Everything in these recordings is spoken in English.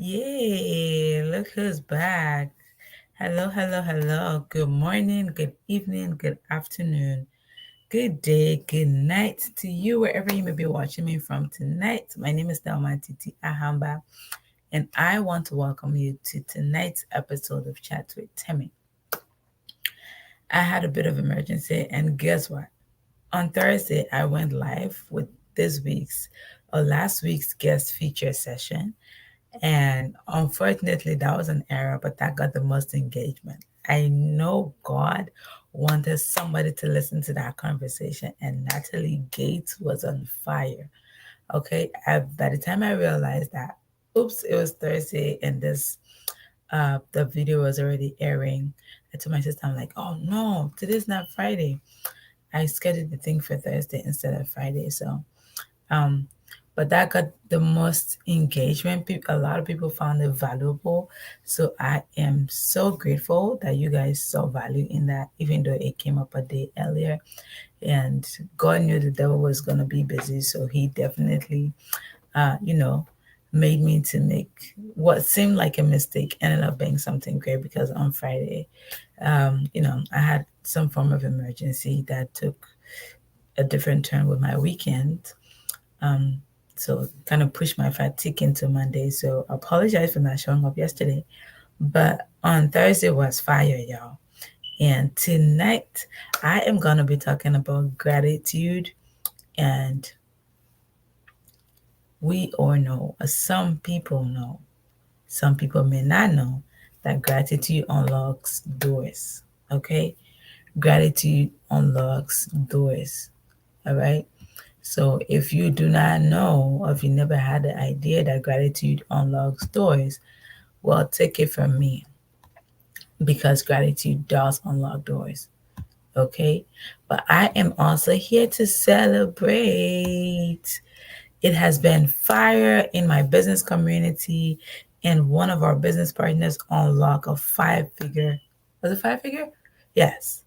Yay, look who's back. Hello, hello, hello. Good morning, good evening, good afternoon, good day, good night to you, wherever you may be watching me from tonight. My name is Thelma Titi Ahamba, and I want to welcome you to tonight's episode of Chat with Themmy. I had a bit of emergency, and guess what? On Thursday, I went live with this week's or last week's guest feature session. And unfortunately, that was an error, but that got the most engagement. I know God wanted somebody to listen to that conversation, and Natalie Gates was on fire. Okay, by the time I realized that, oops, it was Thursday, and the video was already airing. I told my sister, I'm like, oh no, today's not Friday. I scheduled the thing for Thursday instead of Friday, so um, but that got the most engagement. A lot of people found it valuable. So I am so grateful that you guys saw value in that, even though it came up a day earlier. And God knew the devil was going to be busy. So he definitely, uh, you know, made me to make what seemed like a mistake ended up being something great because on Friday, I had some form of emergency that took a different turn with my weekend. Um, so kind of pushed my fatigue into Monday. So I apologize for not showing up yesterday. But on Thursday was fire, y'all. And tonight I am gonna be talking about gratitude. And we all know, or some people know, some people may not know that gratitude unlocks doors. Okay? Gratitude unlocks doors. All right. So if you do not know, or if you never had the idea that gratitude unlocks doors, well, take it from me because gratitude does unlock doors. Okay. But I am also here to celebrate. It has been fire in my business community, and one of our business partners unlocked a five-figure. Was it five-figure? Yes.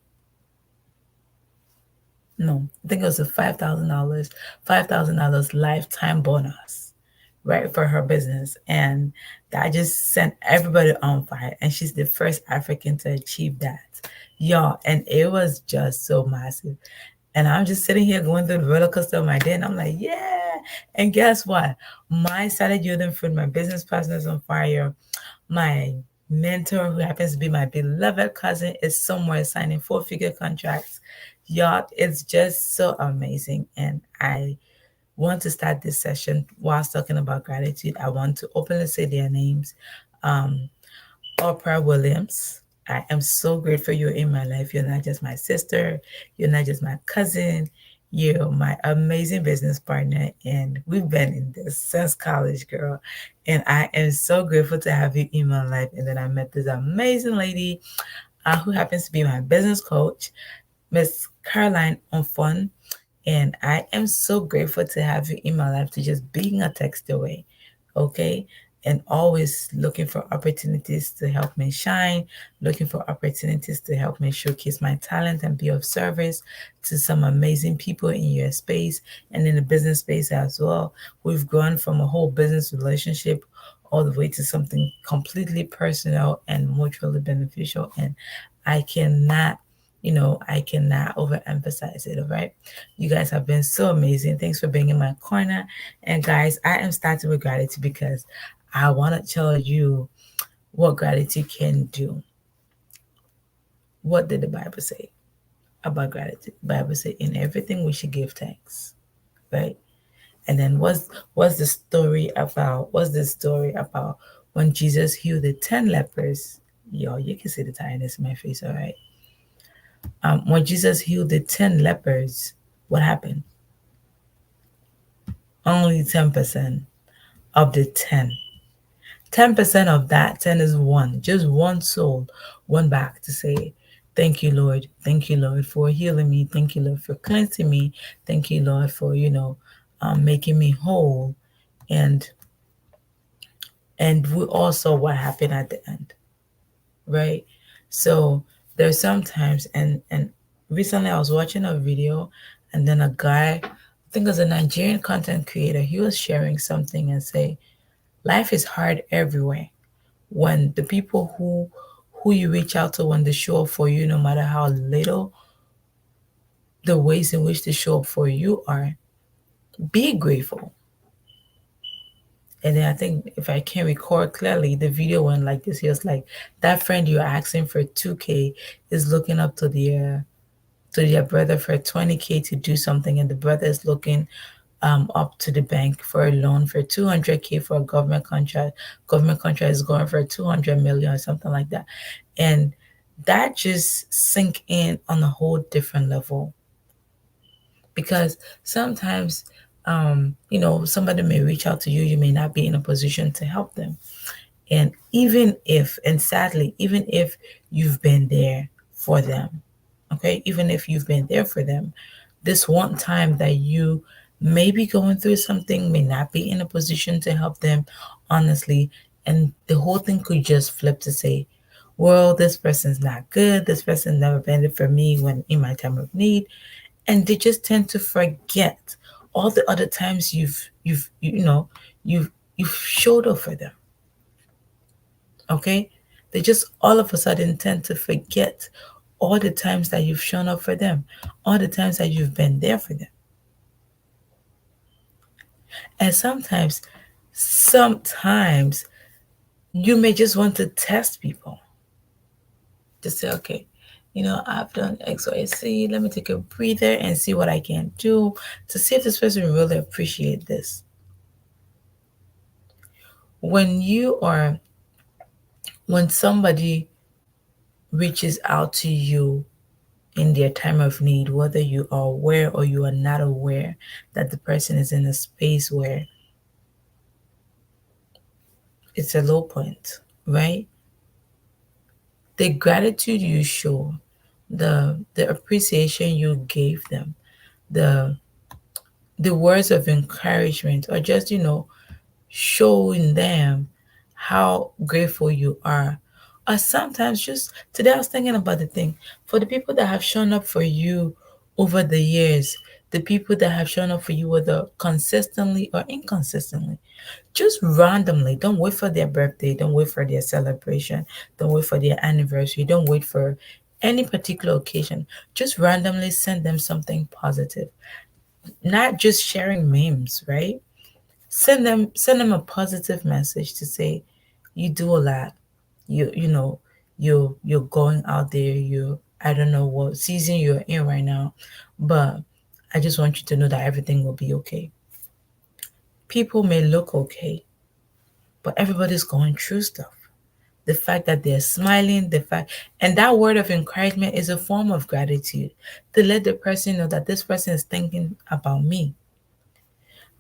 No, I think it was a $5,000 lifetime bonus, right, for her business. And that just sent everybody on fire. And she's the first African to achieve that. Y'all, and it was just so massive. And I'm just sitting here going through the roller coaster of my day, and I'm like, yeah. And guess what? My Salad Youth and Food, my business partner's on fire. My mentor, who happens to be my beloved cousin, is somewhere signing four-figure contracts. Y'all, it's just so amazing. And I want to start this session whilst talking about gratitude. I want to openly say their names. Um, Oprah Williams. I am so grateful you're in my life. You're not just my sister, you're not just my cousin, you're my amazing business partner. And we've been in this since college, girl. And I am so grateful to have you in my life. And then I met this amazing lady who happens to be my business coach, Miss Caroline Onfon. And I am so grateful to have you in my life, to just being a text away, okay? And always looking for opportunities to help me shine, looking for opportunities to help me showcase my talent and be of service to some amazing people in your space and in the business space as well. We've grown from a whole business relationship all the way to something completely personal and mutually beneficial. And I cannot I cannot overemphasize it, all right? You guys have been so amazing. Thanks for being in my corner. And guys, I am starting with gratitude because I want to tell you what gratitude can do. What did the Bible say about gratitude? The Bible said in everything we should give thanks, right? And then what's the story about? What's the story about when Jesus healed the 10 lepers? Yo, you can see the tiredness in my face, all right? When Jesus healed the 10 lepers, what happened? Only 10% of the 10. 10% of that 10 is one. Just one soul went back to say, thank you, Lord. Thank you, Lord, for healing me. Thank you, Lord, for cleansing me. Thank you, Lord, for, making me whole. And we also what happened at the end, right? So there's sometimes, and recently I was watching a video, and then a guy, I think it was a Nigerian content creator, he was sharing something and say, Life is hard everywhere. When the people who you reach out to when they show up for you, no matter how little the ways in which they show up for you are, be grateful. And then I think if I can record clearly, the video went like this. He was like, that friend you're asking for 2K is looking up to their brother for 20K to do something, and the brother is looking up to the bank for a loan for 200K for a government contract. Government contract is going for 200 million or something like that. And that just sink in on a whole different level, because sometimes somebody may reach out to you, you may not be in a position to help them. And even if, and sadly, even if you've been there for them, okay, even if you've been there for them, this one time that you may be going through something, may not be in a position to help them, honestly, and the whole thing could just flip to say, well, this person's not good, this person never been there for me when in my time of need, and they just tend to forget all the other times you've you've showed up for them. Okay, they just all of a sudden tend to forget all the times that you've shown up for them, all the times that you've been there for them. And sometimes you may just want to test people. Just say, okay, I've done X, Y, Z. Let me take a breather and see what I can do to see if this person really appreciate this. When you are, when somebody reaches out to you in their time of need, whether you are aware or you are not aware that the person is in a space where it's a low point, right? The gratitude you show, the appreciation you gave them, the the words of encouragement, or just showing them how grateful you are. Or sometimes just today I was thinking about the thing for the people that have shown up for you over the years, the people that have shown up for you whether consistently or inconsistently. Just randomly, don't wait for their birthday, don't wait for their celebration, don't wait for their anniversary, don't wait for any particular occasion. Just randomly send them something positive. Not just sharing memes, right? Send them a positive message to say you do a lot. You're going out there, you I don't know what season you're in right now, but I just want you to know that everything will be okay. People may look okay, but everybody's going through stuff. The fact that they're smiling, the fact, and that word of encouragement is a form of gratitude to let the person know that this person is thinking about me.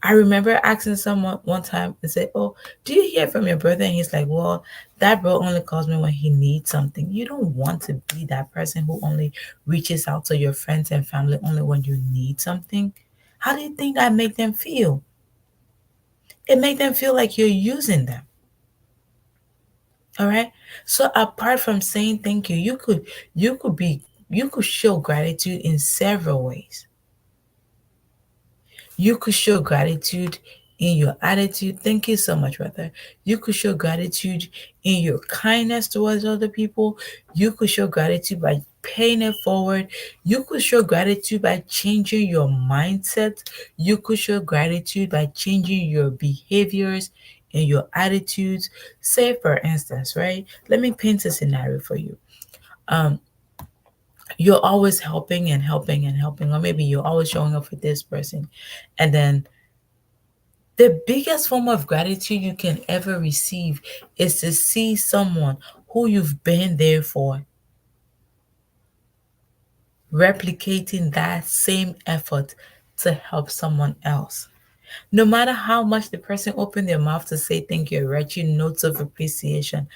I remember asking someone one time and say, "Oh, do you hear from your brother?" And he's like, "Well, that bro only calls me when he needs something." You don't want to be that person who only reaches out to your friends and family only when you need something. How do you think that make them feel? It make them feel like you're using them. All right. So apart from saying thank you, you could be you could show gratitude in several ways. You could show gratitude in your attitude. Thank you so much, brother. You could show gratitude in your kindness towards other people. You could show gratitude by paying it forward. You could show gratitude by changing your mindset. You could show gratitude by changing your behaviors and your attitudes. Say, for instance, right? Let me paint a scenario for you. Um, you're always helping and helping and helping, or maybe you're always showing up for this person, and then the biggest form of gratitude you can ever receive is to see someone who you've been there for replicating that same effort to help someone else. No matter how much the person opened their mouth to say thank you, write you notes of appreciation,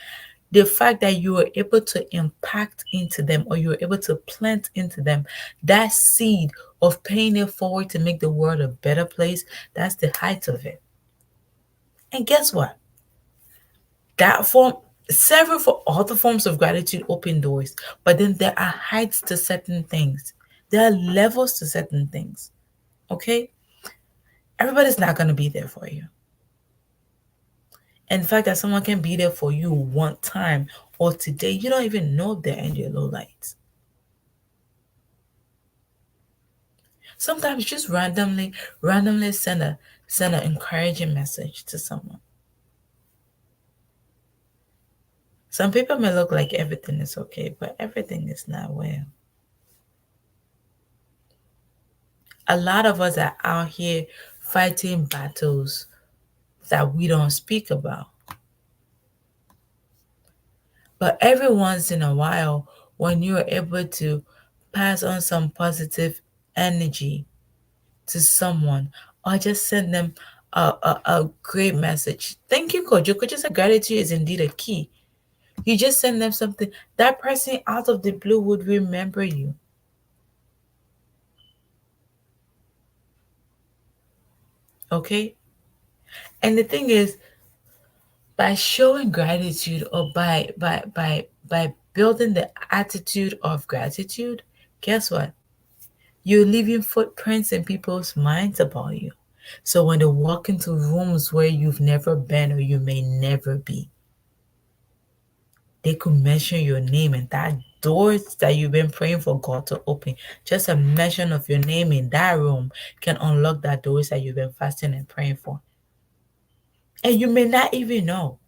the fact that you were able to impact into them or you were able to plant into them that seed of paying it forward to make the world a better place, that's the height of it. And guess what? That form, several for all the forms of gratitude open doors, but then there are heights to certain things. There are levels to certain things. Okay? Everybody's not going to be there for you. And the fact that someone can be there for you one time or today, you don't even know they're in your low lights. Sometimes just randomly send an encouraging message to someone. Some people may look like everything is okay, but everything is not well. A lot of us are out here fighting battles that we don't speak about. But every once in a while, when you're able to pass on some positive energy to someone or just send them a great message. Thank you, Coach. Your coach said gratitude is indeed a key. You just send them something. That person out of the blue would remember you. Okay? And the thing is, by showing gratitude or by building the attitude of gratitude, guess what? You're leaving footprints in people's minds about you. So when they walk into rooms where you've never been or you may never be, they could mention your name, and that doors that you've been praying for God to open, just a mention of your name in that room can unlock that doors that you've been fasting and praying for. And you may not even know.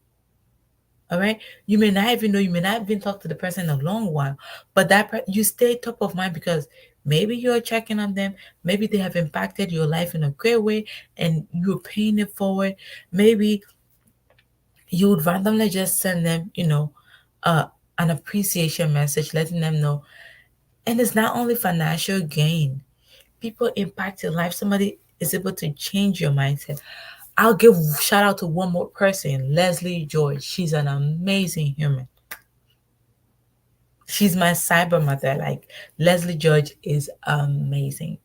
All right, you may not even know, you may not even talk to the person in a long while, but you stay top of mind because maybe you're checking on them, maybe they have impacted your life in a great way and you're paying it forward. Maybe you would randomly just send them, uh, an appreciation message, letting them know. And it's not only financial gain, people impact your life. Somebody is able to change your mindset. I'll give shout out to one more person, Leslie George. She's an amazing human. She's my cyber mother. Like, Leslie George is amazing.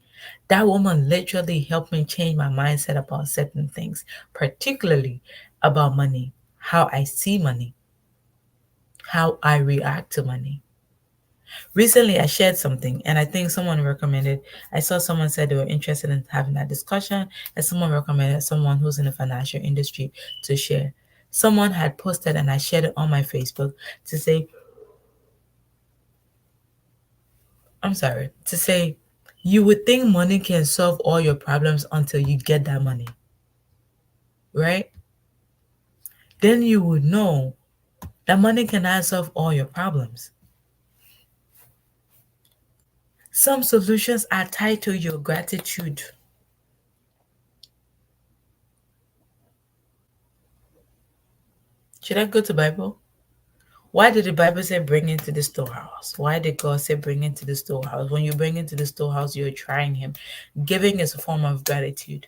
That woman literally helped me change my mindset about certain things, particularly about money, how I see money, how I react to money. Recently, I shared something, and I think someone recommended. I saw someone said they were interested in having that discussion, and someone recommended someone who's in the financial industry to share. Someone had posted, and I shared it on my Facebook to say, I'm sorry, to say, you would think money can solve all your problems until you get that money, right? Then you would know that money cannot solve all your problems. Some solutions are tied to your gratitude. Should I go to Bible? Why did the Bible say bring into the storehouse? Why did God say bring into the storehouse? When you bring into the storehouse, you're trying Him. Giving is a form of gratitude.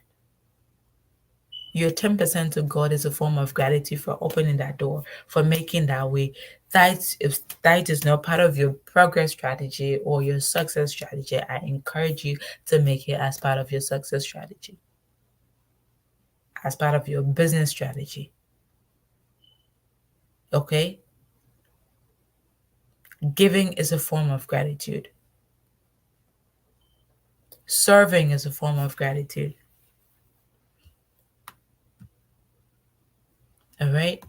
Your 10% to God is a form of gratitude for opening that door, for making that way. If that is not part of your progress strategy or your success strategy, I encourage you to make it as part of your success strategy, as part of your business strategy. Okay? Giving is a form of gratitude. Serving is a form of gratitude. All right?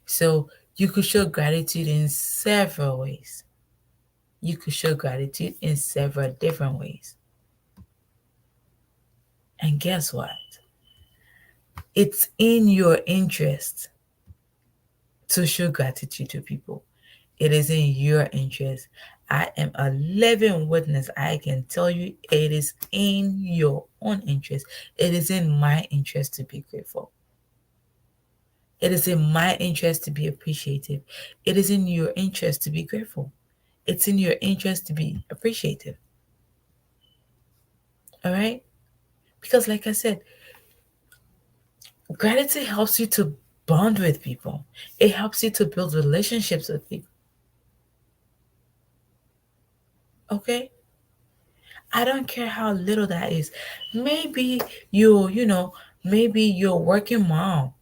So you could show gratitude in several ways. You could show gratitude in several different ways. And guess what? It's in your interest to show gratitude to people. It is in your interest. I am a living witness. I can tell you it is in your own interest. It is in my interest to be grateful. It is in my interest to be appreciative. It is in your interest to be grateful. It's in your interest to be appreciative. All right? Because, like I said, gratitude helps you to bond with people, it helps you to build relationships with people. Okay? I don't care how little that is. Maybe maybe you're a working mom.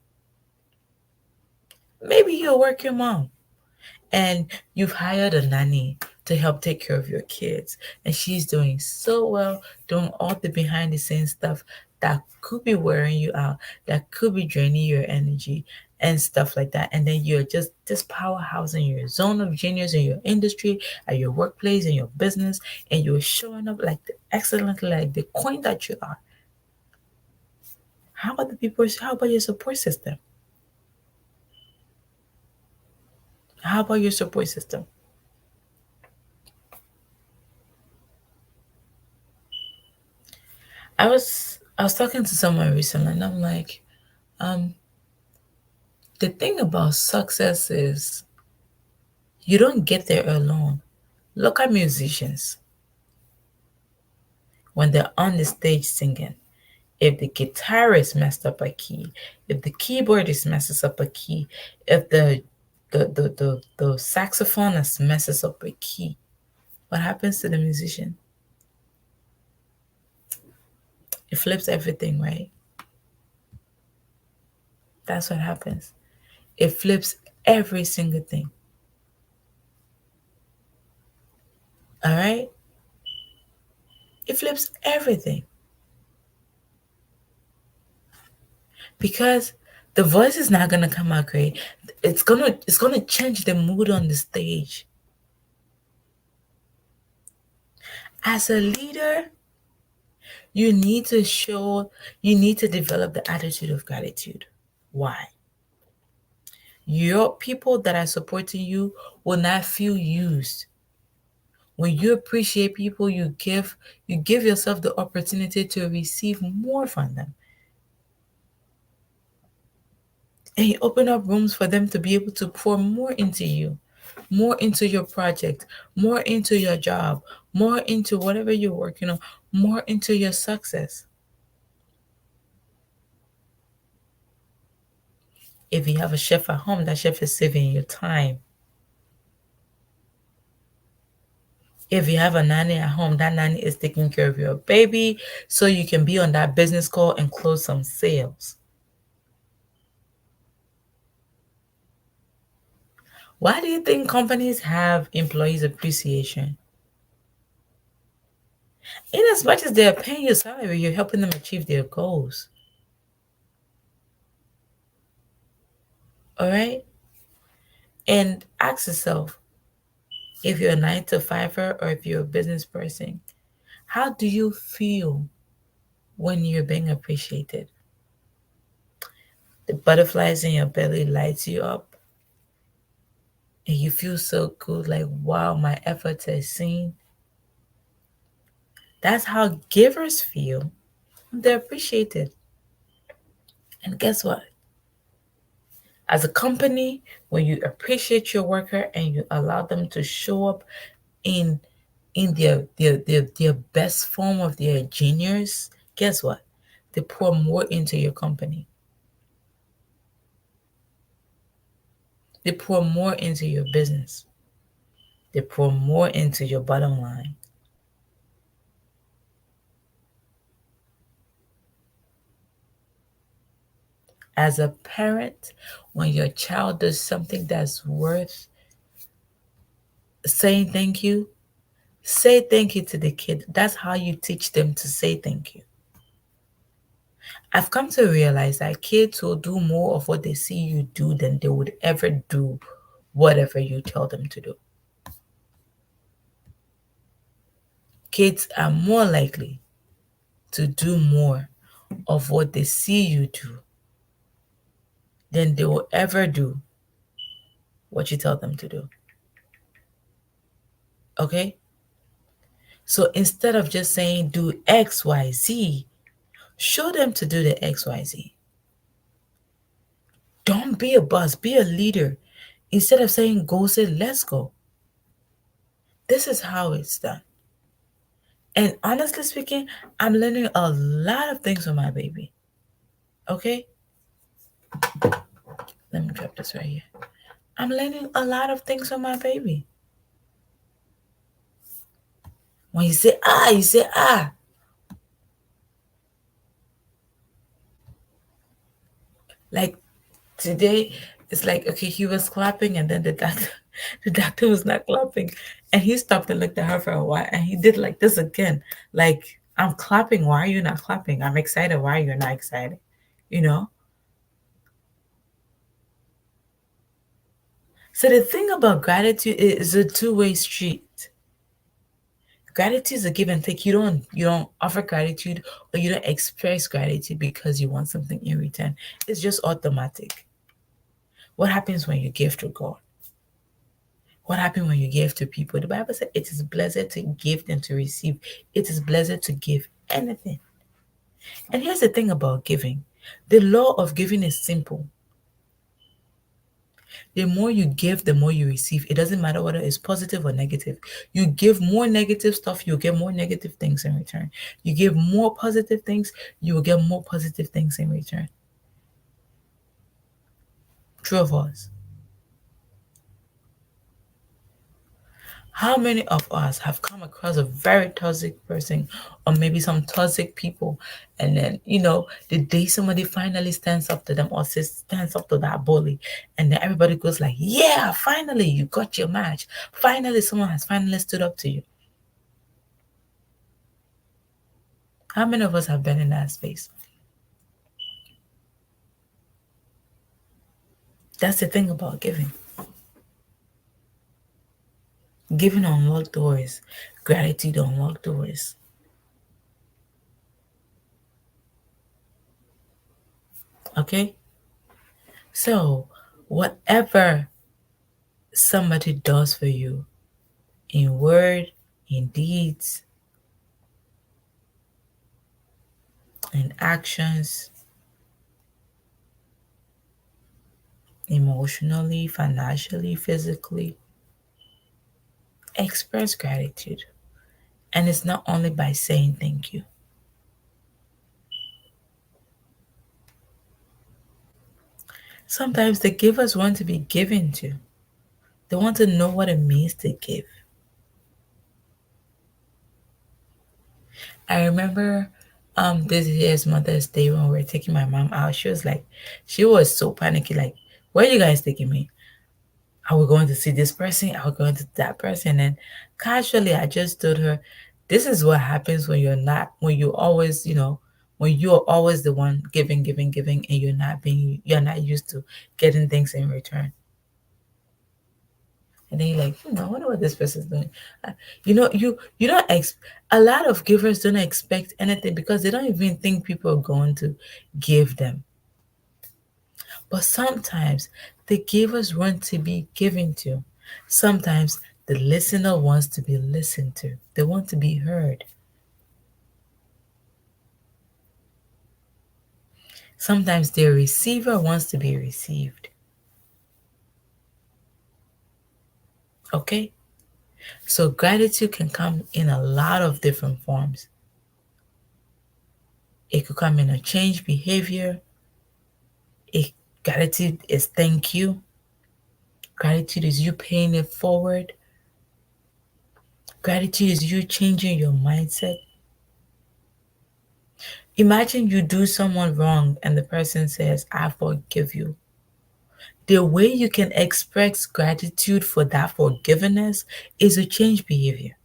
Maybe you're a working mom and you've hired a nanny to help take care of your kids. And she's doing so well, doing all the behind the scenes stuff. that could be wearing you out, that could be draining your energy and stuff like that. And then you're just this powerhouse in your zone of genius in your industry, at your workplace, in your business, and you're showing up like the excellently, like the queen that you are. How about the people? How about your support system? How about your support system? I was talking to someone recently, and I'm like, um, the thing about success is you don't get there alone. Look at musicians when they're on the stage singing. If the guitarist messed up a key, if the keyboardist messes up a key, if the saxophonist messes up a key, what happens to the musician? It flips everything, right? That's what happens. It flips every single thing. All right? It flips everything because the voice is not gonna come out great. It's gonna change the mood on the stage. As a leader, you need to show, you need to develop the attitude of gratitude. Why? Your people that are supporting you will not feel used. When you appreciate people, you give yourself the opportunity to receive more from them. And you open up rooms for them to be able to pour more into you, more into your project, more into your job, more into whatever you're working on, more into your success. If you have a chef at home, that chef is saving you time. If you have a nanny at home, that nanny is taking care of your baby so you can be on that business call and close some sales. Why do you think companies have employees appreciation? In as much as they're paying you salary, you're helping them achieve their goals. All right? And ask yourself, if you're a 9 to 5er or if you're a business person, how do you feel when you're being appreciated? The butterflies in your belly lights you up and you feel so good, like, wow, my efforts are seen. That's how givers feel when they're appreciated. And guess what? As a company, when you appreciate your worker and you allow them to show up in their best form of their genius, guess what? They pour more into your company. They pour more into your business. They pour more into your bottom line. As a parent, when your child does something that's worth saying thank you, say thank you to the kid. That's how you teach them to say thank you. I've come to realize that kids will do more of what they see you do than they would ever do whatever you tell them to do. Kids are more likely to do more of what they see you do than they will ever do what you tell them to do. Okay? So instead of just saying do XYZ, show them to do the XYZ. Don't be a boss, be a leader. Instead of saying go, say let's go. This is how it's done. And honestly speaking, I'm learning a lot of things from my baby. Okay? Let me drop this right here. I'm learning a lot of things from my baby. When you say ah, you say ah. Like today, it's like okay, he was clapping and then the doctor the doctor was not clapping. And he stopped and looked at her for a while and he did like this again. Like I'm clapping. Why are you not clapping? I'm excited. Why are you not excited? You know? So the thing about gratitude is a two-way street. Gratitude is a give and take. You don't offer gratitude or you don't express gratitude because you want something in return. It's just automatic. What happens when you give to God? What happens when you give to people? The Bible says it is blessed to give than to receive. It is blessed to give anything. And here's the thing about giving. The law of giving is simple. The more you give, the more you receive. It doesn't matter whether it's positive or negative. You give more negative stuff, you'll get more negative things in return. You give more positive things, you will get more positive things in return. True of us. How many of us have come across a very toxic person or maybe some toxic people, and then, the day somebody finally stands up to them or stands up to that bully, and then everybody goes like, yeah, finally you got your match. Finally, someone has finally stood up to you. How many of us have been in that space? That's the thing about giving. Giving unlock doors. Gratitude unlock doors. Okay? So, whatever somebody does for you in word, in deeds, in actions, emotionally, financially, physically, express gratitude. And it's not only by saying thank you. Sometimes the givers want to be given to. They want to know what it means to give. I remember this year's Mother's Day when we were taking my mom out. She was so panicky, like, where are you guys taking me? Are we going to see this person? Are we going to that person? And casually I just told her, this is what happens when you're always the one giving, giving, giving, and you're not used to getting things in return. And then you're like, I wonder what this person's doing. You don't a lot of givers don't expect anything because they don't even think people are going to give them. But sometimes the givers want to be given to. Sometimes the listener wants to be listened to. They want to be heard. Sometimes the receiver wants to be received. Okay? So gratitude can come in a lot of different forms. It could come in a change behavior. It, Gratitude is thank you. Gratitude is you paying it forward. Gratitude is you changing your mindset. Imagine you do someone wrong and the person says, I forgive you. The way you can express gratitude for that forgiveness is to change behavior,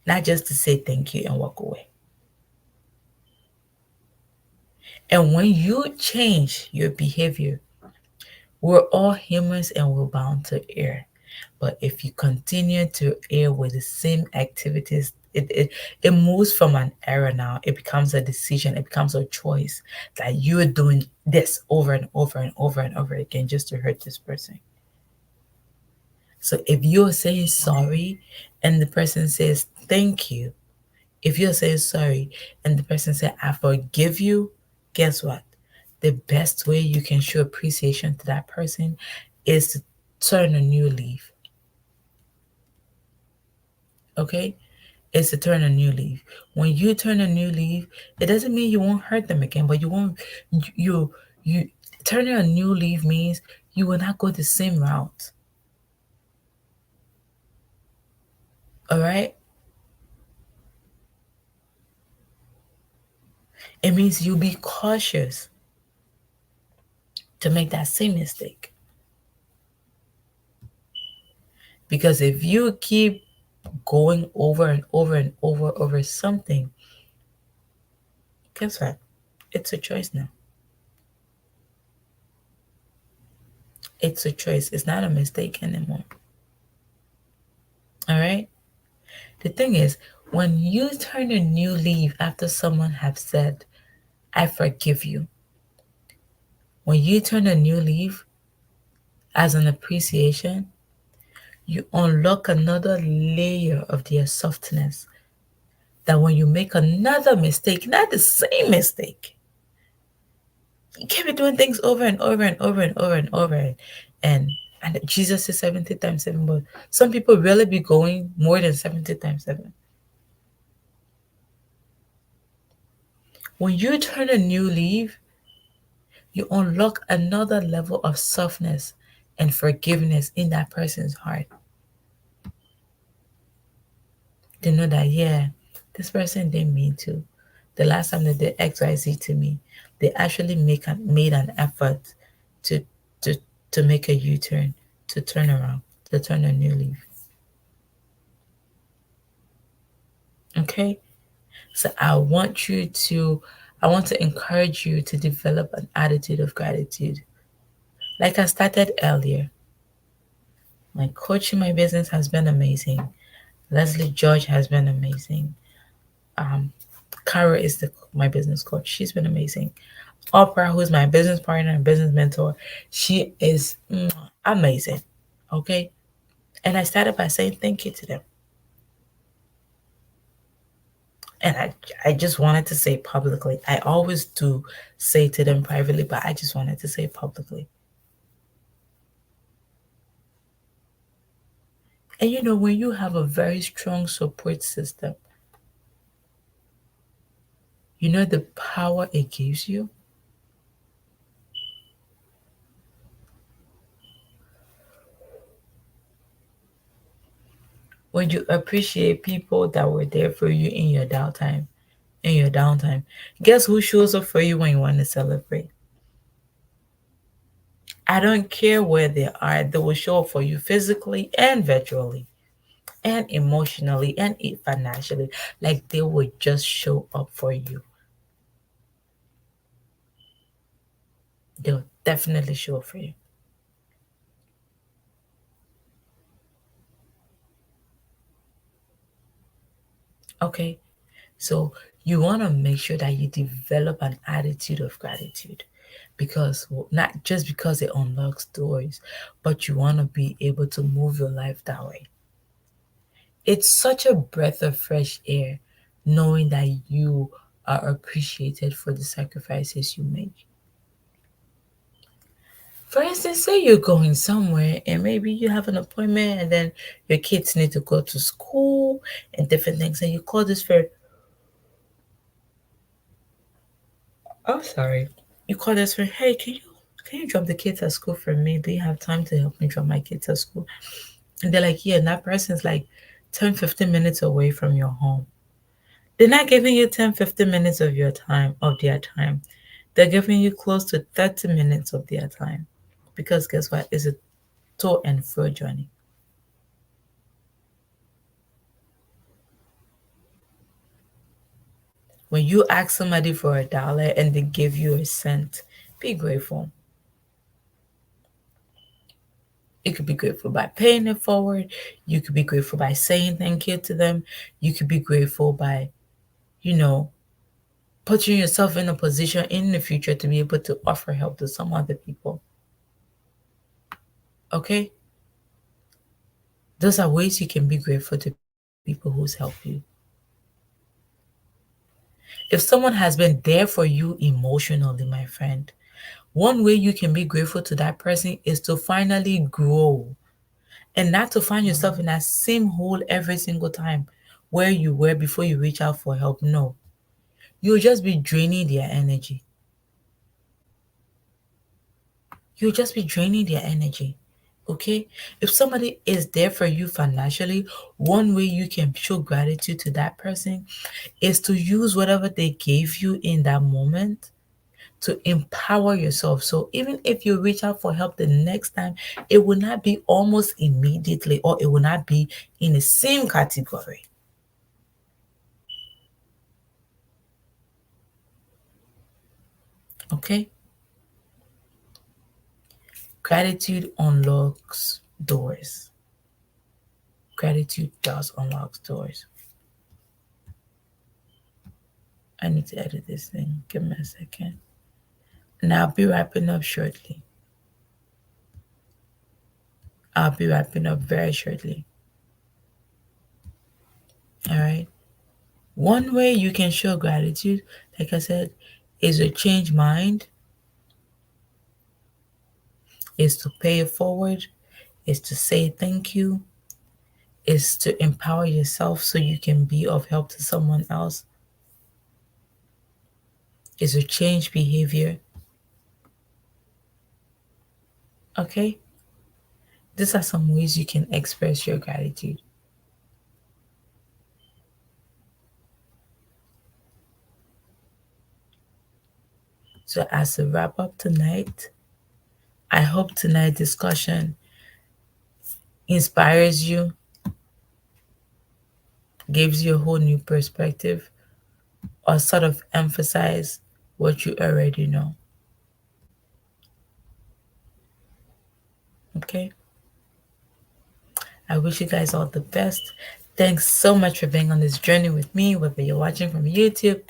not just to say thank you and walk away. And when you change your behavior, we're all humans and we're bound to err. But if you continue to err with the same activities, it moves from an error now. It becomes a decision, it becomes a choice that you're doing this over and over and over and over again just to hurt this person. So if you're saying sorry and the person says thank you, if you're saying sorry and the person says I forgive you, guess what? The best way you can show appreciation to that person is to turn a new leaf. Okay? Is to turn a new leaf. When you turn a new leaf, it doesn't mean you won't hurt them again, but you turning a new leaf means you will not go the same route. All right? It means you'll be cautious to make that same mistake. Because if you keep going over and over and over something, guess what? It's a choice now. It's a choice. It's not a mistake anymore. All right? The thing is, when you turn a new leaf after someone have said, I forgive you, when you turn a new leaf as an appreciation, you unlock another layer of their softness that when you make another mistake, not the same mistake, you can't be doing things over and over and over and over and over. And and Jesus is 70 times 7, but some people really be going more than 70 times 7. When you turn a new leaf, you unlock another level of softness and forgiveness in that person's heart. They know that, yeah, this person didn't mean to. The last time they did XYZ to me, they actually made an effort to to to make a U-turn, to turn around, to turn a new leaf. Okay? So I want to encourage you to develop an attitude of gratitude. Like I started earlier, my coaching my business has been amazing. Leslie George has been amazing. Um, Kara is my business coach. She's been amazing. Oprah, who's my business partner and business mentor, she is amazing. Okay. And I started by saying thank you to them. And I just wanted to say publicly. I always do say to them privately, but I just wanted to say publicly. And when you have a very strong support system, you know the power it gives you. When you appreciate people that were there for you in your downtime, guess who shows up for you when you want to celebrate? I don't care where they are, they will show up for you physically and virtually and emotionally and financially. Like they will just show up for you. They'll definitely show up for you. Okay. So you want to make sure that you develop an attitude of gratitude, because not just because it unlocks doors, but you want to be able to move your life that way. It's such a breath of fresh air knowing that you are appreciated for the sacrifices you make. For instance, say you're going somewhere and maybe you have an appointment and then your kids need to go to school and different things, and you call this friend. Oh, sorry. You call this friend, hey, can you drop the kids at school for me? Do you have time to help me drop my kids at school? And they're like, yeah, and that person's like 10, 15 minutes away from your home. They're not giving you 10, 15 minutes of their time. They're giving you close to 30 minutes of their time. Because guess what? It's a to and fro journey. When you ask somebody for $1 and they give you a cent, be grateful. You could be grateful by paying it forward. You could be grateful by saying thank you to them. You could be grateful by, you know, putting yourself in a position in the future to be able to offer help to some other people. Okay? Those are ways you can be grateful to people who's helped you. If someone has been there for you emotionally, my friend, one way you can be grateful to that person is to finally grow and not to find yourself in that same hole every single time where you were before you reach out for help. No, you'll just be draining their energy. You'll just be draining their energy. Okay? If somebody is there for you financially, one way you can show gratitude to that person is to use whatever they gave you in that moment to empower yourself. So even if you reach out for help the next time, it will not be almost immediately, or it will not be in the same category. Okay? Gratitude unlocks doors. Gratitude does unlock doors. I need to edit this thing. Give me a second. And I'll be wrapping up shortly. I'll be wrapping up very shortly. All right. One way you can show gratitude, like I said, is to change mind, is to pay it forward, is to say thank you, is to empower yourself so you can be of help to someone else, is to change behavior. Okay? These are some ways you can express your gratitude. So, as a wrap up tonight, I hope tonight's discussion inspires you, gives you a whole new perspective, or sort of emphasize what you already know. Okay? I wish you guys all the best. Thanks so much for being on this journey with me, whether you're watching from YouTube,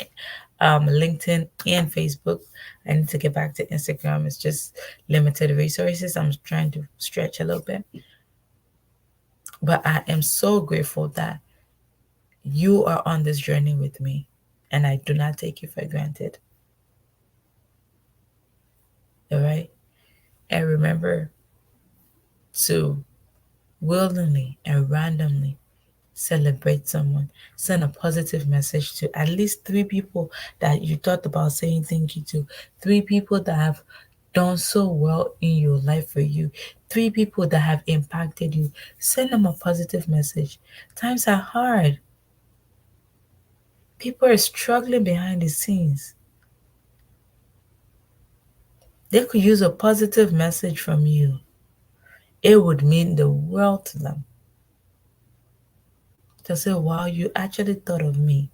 LinkedIn, and Facebook. I need to get back to Instagram. It's just limited resources. I'm trying to stretch a little bit. But I am so grateful that you are on this journey with me, and I do not take you for granted. All right? And remember to willingly and randomly celebrate someone. Send a positive message to at least 3 people that you thought about saying thank you to. 3 people that have done so well in your life for you. 3 people that have impacted you. Send them a positive message. Times are hard. People are struggling behind the scenes. They could use a positive message from you. It would mean the world to them. To say, wow, you actually thought of me.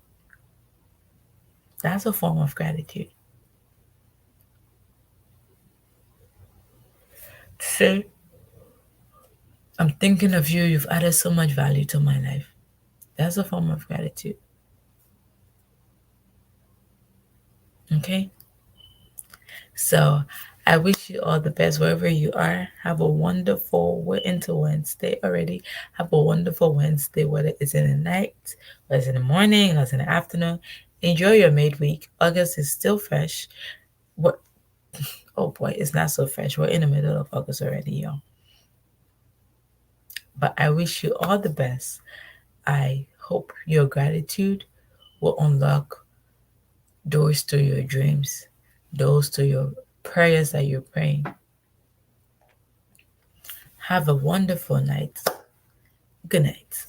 That's a form of gratitude. To say, I'm thinking of you, you've added so much value to my life. That's a form of gratitude. Okay? So I wish you all the best wherever you are. Have a wonderful, we're into Wednesday already. Have a wonderful Wednesday, whether it's in the night, whether it's in the morning, or it's in the afternoon. Enjoy your midweek. August is still fresh. What? Oh boy, it's not so fresh. We're in the middle of August already, y'all. But I wish you all the best. I hope your gratitude will unlock doors to your dreams, doors to your prayers that you're praying. Have a wonderful night. Good night.